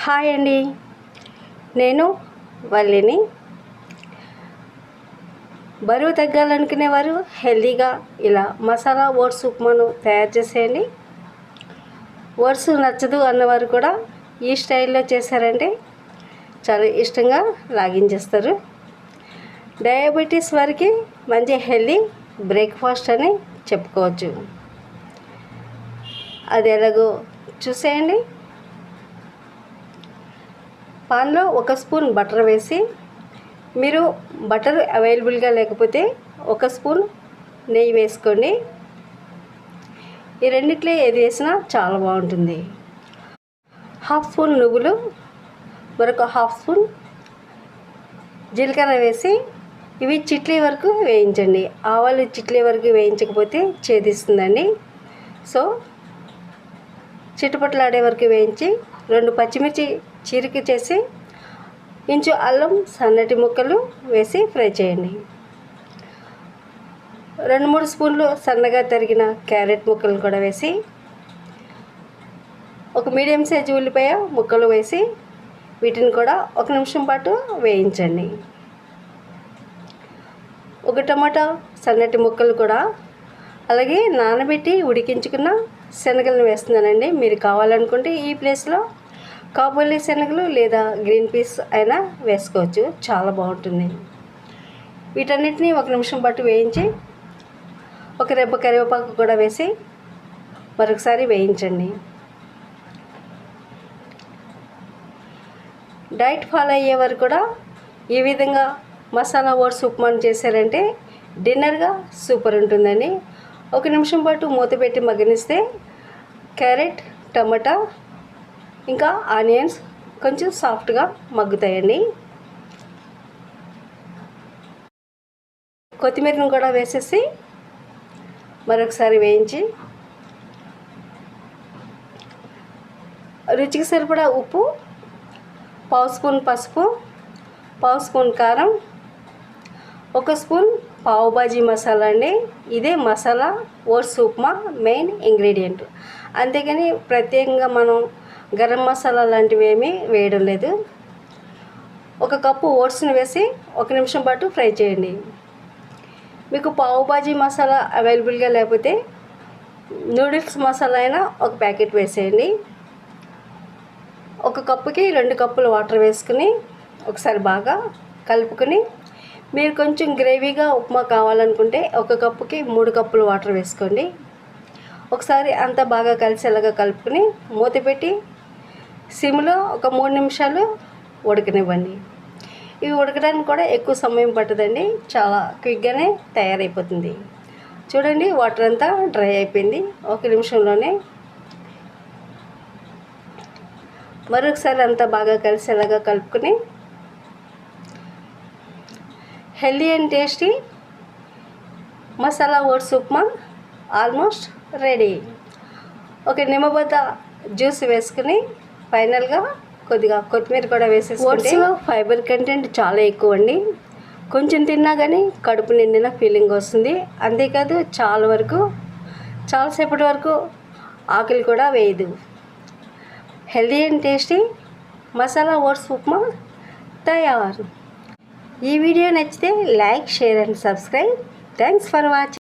Hi అండి, నేను వల్లిని. బరువు తగ్గాలనుకునేవారు హెల్తీగా ఇలా మసాలా ఓట్స్ ఉప్మాను తయారు చేసేయండి. ఓట్స్ నచ్చదు అన్నవారు కూడా ఈ స్టైల్లో చేశారంటే చాలా ఇష్టంగా లాగించేస్తారు. డయాబెటీస్ వారికి మంచి హెల్తీ బ్రేక్ఫాస్ట్ అని చెప్పుకోవచ్చు. అది ఎలాగో చూసేయండి. పాన్లో 1 స్పూన్ బటర్ వేసి, మీరు బటర్ అవైలబుల్గా లేకపోతే 1 స్పూన్ నెయ్యి వేసుకోండి. ఈ రెండిట్లో ఏది వేసినా చాలా బాగుంటుంది. 1/2 స్పూన్ నువ్వులు, మరొక 1/2 స్పూన్ జీలకర్ర వేసి ఇవి చిట్లీ వరకు వేయించండి. ఆవాలు చిట్లీ వరకు వేయించకపోతే చేదిస్తుందండి. సో చిటపట్లాడే వరకు వేయించి 2 పచ్చిమిర్చి చీరిక చేసి, ఇంచు అల్లం సన్నటి ముక్కలు వేసి ఫ్రై చేయండి. 2-3 స్పూన్లు సన్నగా తరిగిన క్యారెట్ ముక్కలు కూడా వేసి, ఒక మీడియం సైజు ఉల్లిపాయ ముక్కలు వేసి వీటిని కూడా 1 నిమిషం పాటు వేయించండి. 1 టమాటా సన్నటి ముక్కలు కూడా, అలాగే నానబెట్టి ఉడికించుకున్న శనగలను వేస్తున్నానండి. మీరు కావాలనుకుంటే ఈ ప్లేస్లో కాబూలీ శనగలు లేదా గ్రీన్ పీస్ అయినా వేసుకోవచ్చు, చాలా బాగుంటుంది. వీటన్నిటిని 1 నిమిషం పాటు వేయించి, ఒక రెబ్బ కరివేపాకు కూడా వేసి మరొకసారి వేయించండి. డైట్ ఫాలో అయ్యేవారు కూడా ఈ విధంగా మసాలా ఓట్స్ ఉప్మాను చేశారంటే డిన్నర్గా సూపర్ ఉంటుందండి. 1 నిమిషం పాటు మూత పెట్టి మగ్గనిస్తే క్యారెట్, టమాటా ఇంకా ఆనియన్స్ కొంచెం సాఫ్ట్గా మగ్గుతాయండి. కొత్తిమీరను కూడా వేసేసి మరొకసారి వేయించి, రుచికి సరిపడా ఉప్పు, 1/2 స్పూన్ పసుపు, 1/2 స్పూన్ కారం, 1 స్పూన్ పావు బాజీ మసాలా అండి. ఇదే మసాలా ఓట్స్ ఉప్మా మెయిన్ ఇంగ్రీడియంట్. అంతేగాని ప్రత్యేకంగా మనం గరం మసాలా లాంటివి ఏమీ వేయడం లేదు. 1 కప్పు ఓట్స్ని వేసి 1 నిమిషం పాటు ఫ్రై చేయండి. మీకు పావు బాజీ మసాలా అవైలబుల్గా లేకపోతే నూడిల్స్ మసాలా అయినా 1 ప్యాకెట్ వేసేయండి. 1 కప్పుకి 2 కప్పులు వాటర్ వేసుకుని ఒకసారి బాగా కలుపుకొని, మీరు కొంచెం గ్రేవీగా ఉప్మా కావాలనుకుంటే 1 కప్పుకి 3 కప్పులు వాటర్ వేసుకోండి. ఒకసారి అంతా బాగా కలిసేలాగా కలుపుకొని మూత పెట్టి సిమ్లో ఒక 3 నిమిషాలు ఉడకనివ్వండి. ఇవి ఉడకడానికి కూడా ఎక్కువ సమయం పట్టదండి, చాలా క్విక్గానే తయారైపోతుంది. చూడండి, వాటర్ అంతా డ్రై అయిపోయింది 1 నిమిషంలోనే. మరొకసారి అంతా బాగా కలిసేలాగా కలుపుకొని healthy and tasty masala oats upma almost ready. ఒక నిమ్మబద్ద జ్యూస్ వేసుకుని ఫైనల్గా కొద్దిగా కొత్తిమీర కూడా వేసేసి, ఓట్స్లో ఫైబర్ కంటెంట్ చాలా ఎక్కువ అండి. కొంచెం తిన్నా కానీ కడుపు నిండిన ఫీలింగ్ వస్తుంది. అంతేకాదు చాలాసేపటి వరకు ఆకలి కూడా వేయదు. Healthy and tasty masala oats upma తయారు. ఈ వీడియో నచ్చితే like, share and subscribe. Thanks for watching.